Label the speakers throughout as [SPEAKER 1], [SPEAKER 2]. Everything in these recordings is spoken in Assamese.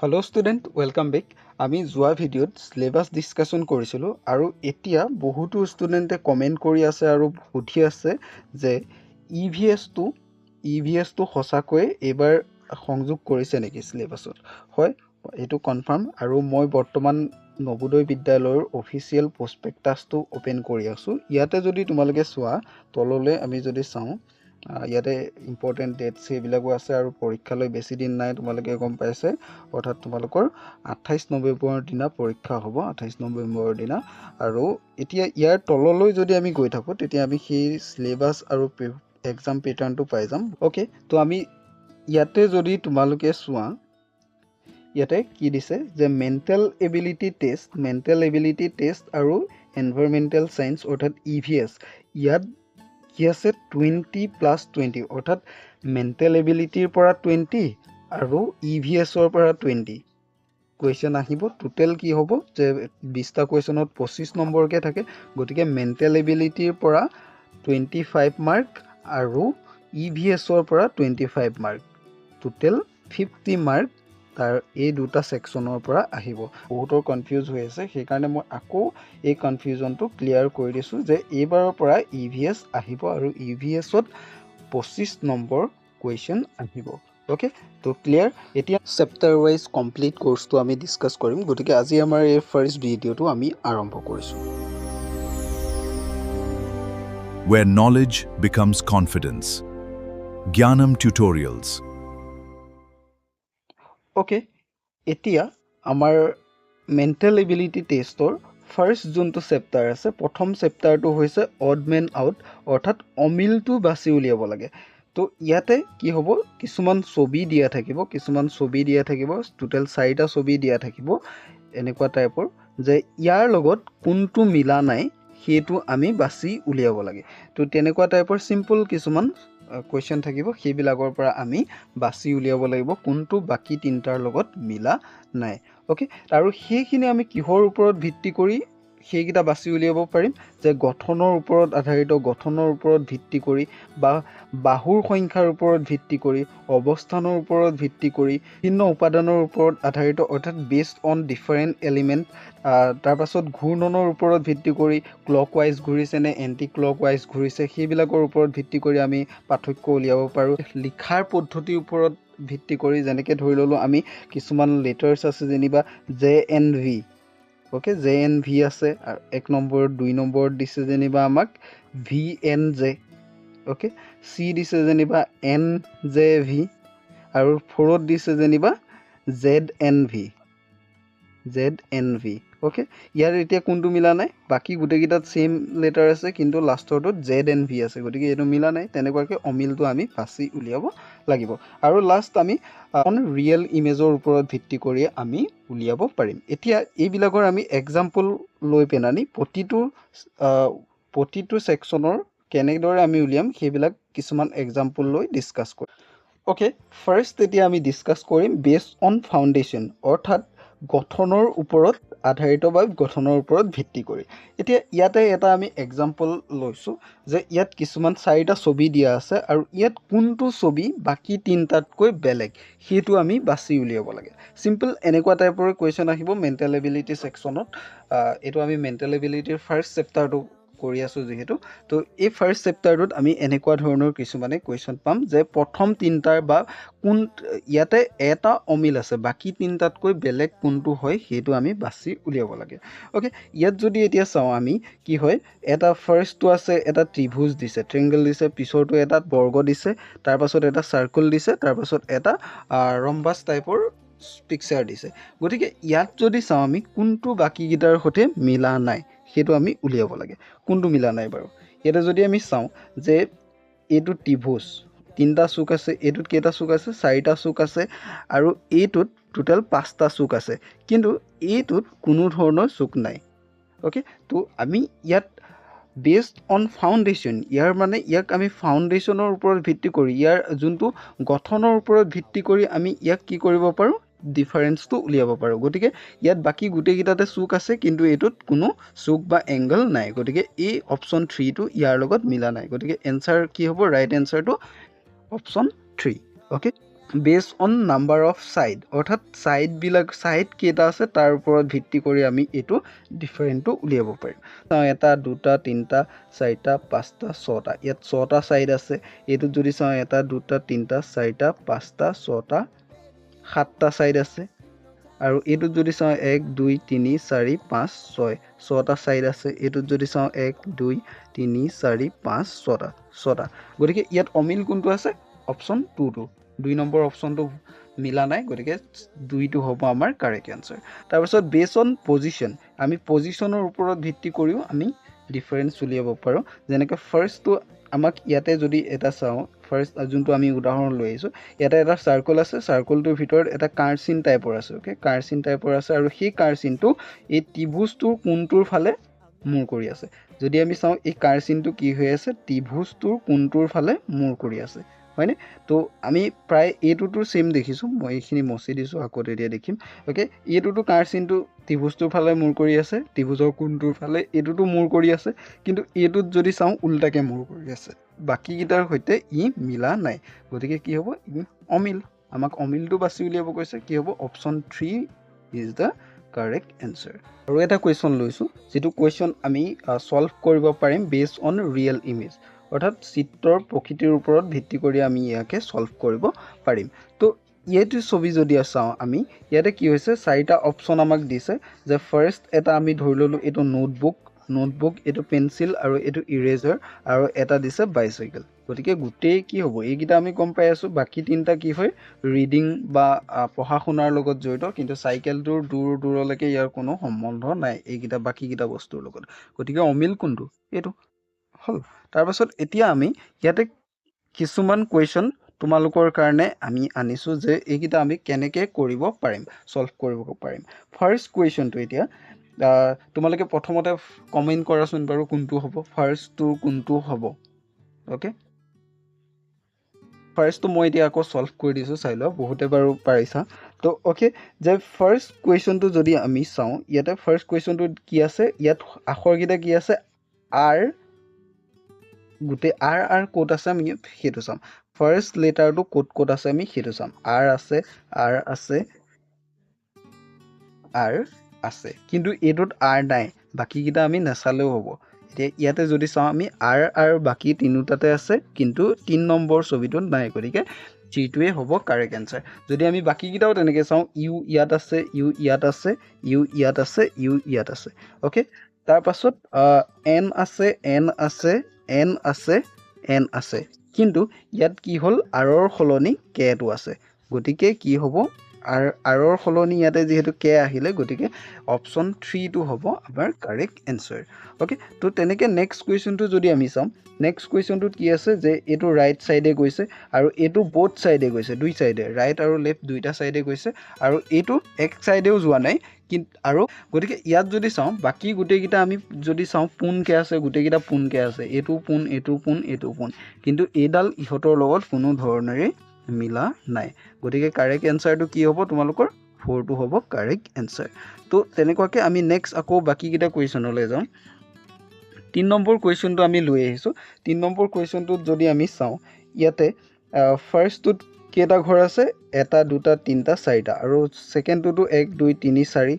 [SPEAKER 1] Hello student, welcome back. আমি যোৱা ভিডিঅ'ত সিলেবাস ডিসকাশন কৰিছিলো আৰু এতিয়া বহুতো ষ্টুডেন্টে কমেন্ট কৰি আছে আৰু সুধি আছে যে EVS টো সঁচাকৈ এবাৰ সংযোগ কৰিছে নেকি সিলেবাসত। হয়, এটো কনফাৰ্ম আৰু মই বৰ্তমান নবোদয় বিদ্যালয়ৰ অফিচিয়েল প্ৰসপেক্টাসটো ওপেন কৰি আছো। ইয়াতে যদি তোমালোকে চোৱা তললৈ আমি যদি চাওঁ ইয়াতে ইম্পৰ্টেণ্ট ডেটছ সেইবিলাকো আছে আৰু পৰীক্ষালৈ বেছি দিন নাই তোমালোকে গম পাইছে। অৰ্থাৎ তোমালোকৰ 28 নৱেম্বৰৰ দিনা পৰীক্ষা হ'ব, 28 নৱেম্বৰৰ দিনা। আৰু এতিয়া ইয়াৰ তললৈ যদি আমি গৈ থাকোঁ তেতিয়া আমি সেই সিলেবাস আৰু এক্সাম পেটাৰ্ণটো পাই যাম। ওকে, তো আমি ইয়াতে যদি তোমালোকে চোৱা ইয়াতে কি দিছে যে মেণ্টেল এবিলিটি টেষ্ট আৰু এনভাইৰনমেণ্টেল সায়েন্স অৰ্থাৎ EVS ইয়াত কি আছে 20+20 অৰ্থাৎ মেণ্টেল এবিলিটিৰ পৰা 20 আৰু EVSৰ পৰা 20 কুৱেশ্যন আহিব। টোটেল কি হ'ব যে 20টা কুৱেশ্যনত 25 নম্বৰকে থাকে, গতিকে মেণ্টেল এবিলিটিৰ পৰা 25 মাৰ্ক আৰু EVSৰ পৰা 25 মাৰ্ক, টোটেল 50 মাৰ্ক তাৰ এই দুটা সেকশনৰ পৰা আহিব। বহুতৰ কনফিউজ হৈ আছে, সেইকাৰণে মই আকৌ এই কনফিউজনটো ক্লিয়াৰ কৰি দিছোঁ যে এইবাৰৰ পৰা EVS আহিব আৰু EVSত 25 নম্বৰ কুৱেশ্যন আহিব। ওকে, তো ক্লিয়াৰ। এতিয়া চেপ্টাৰ ৱাইজ কমপ্লিট কোৰ্সটো আমি ডিসকাস কৰিম, গতিকে আজি আমাৰ এই ফাৰ্ষ্ট ভিডিঅ'টো আমি আৰম্ভ কৰিছোঁ।
[SPEAKER 2] Where knowledge becomes confidence. Gyanam Tutorials.
[SPEAKER 1] Okay, এতিয়া আমাৰ মেণ্টেল এবিলিটি টেষ্টৰ ফাৰ্ষ্ট যোনটো চেপ্টাৰ আছে, প্ৰথম চেপ্টাৰটো হৈছে অড মেন আউট অৰ্থাৎ অমিলটো বাছি উলিয়াব লাগে। তো ইয়াতে কি হ'ব, কিছুমান ছবি দিয়া থাকিব, টোটেল 4টা ছবি দিয়া থাকিব এনেকুৱা টাইপৰ, যে ইয়াৰ লগত কোনটো মিলা নাই সেইটো আমি বাছি উলিয়াব লাগে। তো তেনেকুৱা টাইপৰ সিম্পল কিছুমান কুৱেশ্যন থাকিব, সেইবিলাকৰ পৰা আমি বাছি উলিয়াব লাগিব কোনটো বাকি তিনটাৰ লগত মিলা নাই। ওকে, আৰু সেইখিনি আমি কিহৰ ওপৰত ভিত্তি কৰি সেইকেইটা বাছি উলিয়াব পাৰিম, যে গঠনৰ ওপৰত আধাৰিত, গঠনৰ ওপৰত ভিত্তি কৰি বা বাহুৰ সংখ্যাৰ ওপৰত ভিত্তি কৰি, অৱস্থানৰ ওপৰত ভিত্তি কৰি, বিভিন্ন উপাদানৰ ওপৰত আধাৰিত অৰ্থাৎ বেছড অন ডিফাৰেণ্ট এলিমেণ্ট। তাৰ পাছত ঘূৰ্ণনৰ ওপৰত ভিত্তি কৰি ক্লকৱাইজ ঘূৰিছে নে এণ্টি ক্লকৱাইজ ঘূৰিছে সেইবিলাকৰ ওপৰত ভিত্তি কৰি আমি পাৰ্থক্য উলিয়াব পাৰোঁ। লিখাৰ পদ্ধতিৰ ওপৰত ভিত্তি কৰি, যেনেকৈ ধৰি ল'লোঁ আমি কিছুমান লেটাৰ্ছ আছে যেনিবা JNV। ওকে, JNV আছে, আৰু 1 নম্বৰত 2 নম্বৰত দিছে যেনিবা আমাক VNJ। ওকে, C দিছে যেনিবা NJV আৰু 4ত দিছে যেনিবা ZNV। ওকে, ইয়াৰ এতিয়া কোনটো মিলা নাই, বাকী গোটেইকেইটাত সেম লেটাৰ আছে কিন্তু লাষ্টৰটোত ZNV আছে, গতিকে এইটো মিলা নাই। তেনেকুৱাকৈ অমিলটো আমি বাছি উলিয়াব লাগিব। আৰু লাষ্ট আমি ৰিয়েল ইমেজৰ ওপৰত ভিত্তি কৰি আমি উলিয়াব পাৰিম। এতিয়া এইবিলাকৰ আমি এক্সাম্পল লৈ পেলানি প্ৰতিটো সেকশনৰ কেনেদৰে আমি উলিয়াম সেইবিলাক কিছুমান এক্সাম্পল লৈ ডিসকাস কৰিম। ওকে, ফাৰ্ষ্ট এতিয়া আমি ডিসকাস কৰিম বেছড অন ফাউণ্ডেশ্যন অৰ্থাৎ গঠনৰ ওপৰত আধাৰিত বা গঠনৰ ওপৰত ভিত্তি কৰি। এতিয়া ইয়াতে এটা আমি এক্সাম্পল লৈছোঁ যে ইয়াত কিছুমান 4টা ছবি দিয়া আছে আৰু ইয়াত কোনটো ছবি বাকি তিনটাতকৈ বেলেগ সেইটো আমি বাছি উলিয়াব লাগে। সিম্পল এনেকুৱা টাইপৰ কুৱেশ্যন আহিব মেণ্টেল এবিলিটি সেকশনত। এইটো আমি মেণ্টেল এবিলিটিৰ ফাৰ্ষ্ট চেপ্টাৰটো কৰি আছোঁ যিহেতু, তো এই ফাৰ্ষ্ট চেপ্টাৰটোত আমি এনেকুৱা ধৰণৰ কিছুমানে কুৱেশ্যন পাম যে প্ৰথম তিনটাৰ বা ইয়াতে এটা অমিল আছে, বাকি তিনটাতকৈ বেলেগ কোনটো হয় সেইটো আমি বাছি উলিয়াব লাগে। ওকে, ইয়াত যদি এতিয়া চাওঁ আমি কি হয়, এটা ফাৰ্ষ্টটো আছে এটা ত্ৰিভুজ দিছে, ট্ৰিংগল দিছে, পিছৰটো এটা বৰ্গ দিছে, তাৰ পাছত এটা সাৰ্কেল দিছে, তাৰ পাছত এটা ৰম্বাস টাইপৰ পিকচাৰ দিছে। গতিকে ইয়াত যদি চাওঁ আমি কোনটো বাকিকেইটাৰ সৈতে মিলা নাই সেইটো আমি উলিয়াব লাগে। কোনটো মিলা নাই বাৰু, ইয়াতে যদি আমি চাওঁ যে এইটো ত্ৰিভুজ, 3টা চুক আছে, এইটোত কেইটা চুক আছে, 4টা চুক আছে, আৰু এইটোত টোটেল 5টা চুক আছে, কিন্তু এইটোত কোনো ধৰণৰ চুক নাই। ওকে, তো আমি ইয়াত বেছড অন ফাউণ্ডেশ্যন, ইয়াৰ মানে ইয়াক আমি ফাউণ্ডেশ্যনৰ ওপৰত ভিত্তি কৰি, ইয়াৰ যোনটো গঠনৰ ওপৰত ভিত্তি কৰি আমি ইয়াক কি কৰিব পাৰোঁ, ডিফাৰেঞ্চটো উলিয়াব পাৰোঁ। গতিকে ইয়াত বাকী গোটেইকেইটাতে চুক আছে কিন্তু এইটোত কোনো চুক বা এংগল নাই, গতিকে এই অপশ্যন 3টো ইয়াৰ লগত মিলা নাই। গতিকে এনচাৰ কি হ'ব, ৰাইট এনচাৰটো option 3। Okay, based on number of side অৰ্থাৎ ছাইড কেইটা আছে তাৰ ওপৰত ভিত্তি কৰি আমি এইটো ডিফাৰেণ্টটো উলিয়াব পাৰিম চাওঁ 1 2 3 4 5 6টা ইয়াত 6টা ছাইড আছে এইটোত যদি চাওঁ 1 2 3 4 5 6টা 7টা ছাইড আছে আৰু এইটোত যদি চাওঁ 1 2 3 4 5 6টা ছাইড আছে এইটোত যদি চাওঁ 1 2 3 4 5 6টা গতিকে ইয়াত অমিল কোনটো আছে অপশ্যন 2টো 2 নম্বৰ অপশ্যনটো মিলা নাই গতিকে 2টো হ'ব আমাৰ কাৰেক্ট এনসাৰ তাৰপিছত বেছ অন পজিশন আমি পজিশনৰ ওপৰত ভিত্তি কৰিও আমি ডিফাৰেন্স উলিয়াব পাৰোঁ যেনেকৈ ফাৰ্ষ্টটো আমাক ইয়াতে যদি এটা চাওঁ ফাৰ্ষ্ট যোনটো আমি উদাহৰণ লৈ আহিছোঁ ইয়াতে এটা সাৰ্কল আছে সাৰ্কলটোৰ ভিতৰত এটা কাৰ্চিন টাইপৰ আছে ওকে কাৰ্চিন টাইপৰ আছে আৰু সেই কাৰ্চিনটো এই ত্ৰিভুজটোৰ কোণটোৰ ফালে মূৰ কৰি আছে যদি আমি চাওঁ এই কাৰ্চিনটো কি হৈ আছে ত্ৰিভুজটোৰ কোণটোৰ ফালে মূৰ কৰি আছে হয়নে তো আমি প্ৰায় এইটোতো সেম দেখিছোঁ মই এইখিনি মচি দিছোঁ আকৌ তেতিয়া দেখিম ওকে এইটোতো কাৰ্চিনটো ত্ৰিভুজটোৰ ফালে মূৰ কৰি আছে ত্ৰিভুজৰ কোণটোৰ ফালে এইটোতো মূৰ কৰি আছে কিন্তু এইটোত যদি চাওঁ উল্টাকে মূৰ কৰি আছে বাকি কিটাৰ সৈতে ই মিলা নাই গতিকে কি হ'ব অমিল আমাক অমিলটো বাছি উলিয়াব কৈছে কি হ'ব option 3 is the correct answer আৰু এটা কুৱেশ্যন লৈছোঁ যেটো কুৱেশ্যন আমি সলভ কৰিব পাৰিম বেছড অন ৰিয়েল ইমেজ অৰ্থাৎ চিত্ৰৰ প্ৰকৃতিৰ ওপৰত ভিত্তি কৰি আমি ইয়াকে সলভ কৰিব পাৰিম তো এইটো ছবি যদি চাওঁ আমি ইয়াতে কি হৈছে 4টা অপশ্যন আমাক দিছে যে ফাৰ্ষ্ট এটা আমি ধৰি ললোঁ এইটো নোটবুক এইটো পেন্সিল আৰু এইটো ইৰেজাৰ আৰু এটা দিছে বাইসাইকেল গতিকে গোটেই কি হ'ব এইকেইটা আমি গম পাই আছোঁ বাকি তিনটা কি হয় ৰিডিং বা পঢ়া শুনাৰ লগত জড়িত কিন্তু সাইকেলটোৰ দূৰলৈকে ইয়াৰ কোনো সম্বন্ধ নাই এইকেইটা বাকিকেইটা বস্তুৰ লগত গতিকে অমিল কোনটো এইটো হল তাৰপাছত এতিয়া আমি ইয়াতে কিছুমান কুৱেশ্যন তোমালোকৰ কাৰণে আমি আনিছোঁ যে এইকেইটা আমি কেনেকৈ কৰিব পাৰিম সলভ কৰিব পাৰিম ফাৰ্ষ্ট কুৱেশ্যনটো এতিয়া তোমালোকে প্ৰথমতে কমেন্ট কৰাচোন বাৰু কোনটো হ'ব ফাৰ্ষ্টটো কোনটো হ'ব ওকে ফাৰ্ষ্টটো মই এতিয়া আকৌ সলভ কৰি দিছোঁ চাই লওঁ বহুতে বাৰু পাৰিছা তো ওকে যে ফাৰ্ষ্ট কুৱেশ্যনটো যদি আমি চাওঁ ইয়াতে ফাৰ্ষ্ট কুৱেশ্যনটো কি আছে ইয়াত আখৰকেইটা কি আছে আৰ গোটেই আৰ কোড আছে আমি সেইটো চাম ফাৰ্ষ্ট লেটাৰটো কোড আছে আমি সেইটো চাম আৰ আছে কিন্তু এইটোত আৰ নাই বাকিকেইটা আমি নাচালেও হ'ব এতিয়া ইয়াতে যদি চাওঁ আমি আৰ বাকি তিনিটাতে আছে কিন্তু 3 নম্বৰ ছবিটোত নাই গতিকে যিটোৱে হ'ব কাৰেক্ট এনসাৰ যদি আমি বাকিকেইটাও তেনেকৈ চাওঁ ইউ ইয়াত আছে ইউ ইয়াত আছে ইউ ইয়াত আছে ইউ ইয়াত আছে ওকে তাৰপাছত এন আছে কিন্তু ইয়াত কি হ'ল আৰৰ সলনি কেটো আছে গতিকে কি হ'ব আৰৰ সলনি ইয়াতে যেহেতু কে আহিলে গতিকে অপশ্যন 3টো হ'ব আমাৰ কাৰেক্ট এনসাৰ ওকে তো তেনেকৈ নেক্সট কুৱেশ্যনটো যদি আমি চাওঁ নেক্সট কুৱেশ্যনটোত কি আছে যে এইটো ৰাইট সাইডে গৈছে আৰু এইটো বোথ সাইডে গৈছে দুই সাইডে ৰাইট আৰু লেফট দুইটা সাইডে গৈছে আৰু এইটো এক সাইডেও যোৱা নাই কিন্তু আৰু গতিকে ইয়াত যদি চাওঁ বাকি গোটেইকেইটা আমি যদি চাওঁ পোনকৈ আছে গোটেইকেইটা পোনকৈ আছে এইটো পোন কিন্তু এইডাল ইহঁতৰ লগত কোনো ধৰণেৰে মিলা নাই গতিকে কাৰেক্ট এনসাৰটো কি হ'ব তোমালোকৰ 4টো হ'ব কাৰেক্ট এনসাৰ তো তেনেকুৱাকৈ আমি নেক্সট আকৌ বাকিকেইটা কুৱেশ্যনলৈ যাওঁ 3 নম্বৰ কুৱেশ্যনটো আমি লৈ আহিছোঁ 3 নম্বৰ কুৱেশ্যনটোত যদি আমি চাওঁ ইয়াতে ফাৰ্ষ্টটোত কেইটা ঘৰ আছে 1 2 3 4টা আৰু ছেকেণ্ডটোতো 1 2 3 4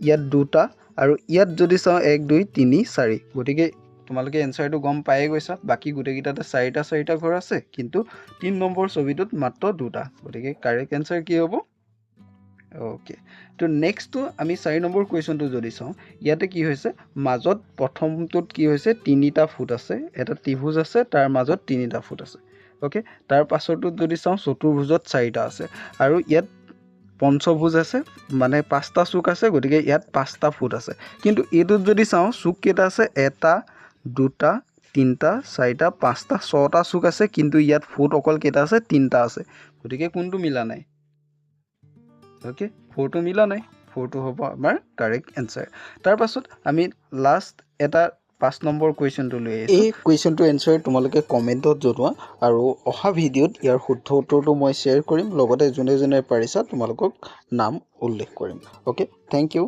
[SPEAKER 1] ইয়াত 2টা আৰু ইয়াত যদি চাওঁ 1 2 3 4 গতিকে তোমালোকে এনসাৰটো গম পায়ে গৈছা বাকি গোটেইকেইটাতে 4টা ঘৰ আছে কিন্তু 3 নম্বৰ ছবিটোত মাত্ৰ 2টা গতিকে কাৰেক্ট এনসাৰ কি হ'ব ওকে তো নেক্সটটো আমি 4 নম্বৰ কুৱেশ্যনটো যদি চাওঁ ইয়াতে কি হৈছে মাজত প্ৰথমটোত কি হৈছে 3টা ফুট আছে এটা ত্ৰিভুজ আছে তাৰ মাজত 3টা ফুট আছে ওকে তাৰ পাছৰটোত যদি চাওঁ চতুৰ্ভুজত 4টা আছে আৰু ইয়াত পঞ্চভুজ আছে মানে 5টা চুক আছে গতিকে ইয়াত 5টা ফুট আছে কিন্তু এইটোত যদি চাওঁ চুক কেইটা আছে 1 2 3 4 5টা 6টা চুক আছে কিন্তু ইয়াত ফুট অকল কেইটা আছে 3টা আছে গতিকে কোনটো মিলা নাই ওকে 4টো মিলা নাই 4টো হ'ব আমাৰ কাৰেক্ট এনসাৰ তাৰ পাছত আমি লাষ্ট এটা 5 নম্বৰ কুৱেশ্যনটো লৈ আহিছোঁ এই কুৱেশ্যনটো এনসাৰ তোমালোকে কমেণ্টত জনোৱা আৰু অহা ভিডিঅ'ত ইয়াৰ শুদ্ধ উত্তৰটো মই শ্বেয়াৰ কৰিম লগতে যোনে যোনে পাৰিছা তোমালোকক নাম উল্লেখ কৰিম ওকে থেংক ইউ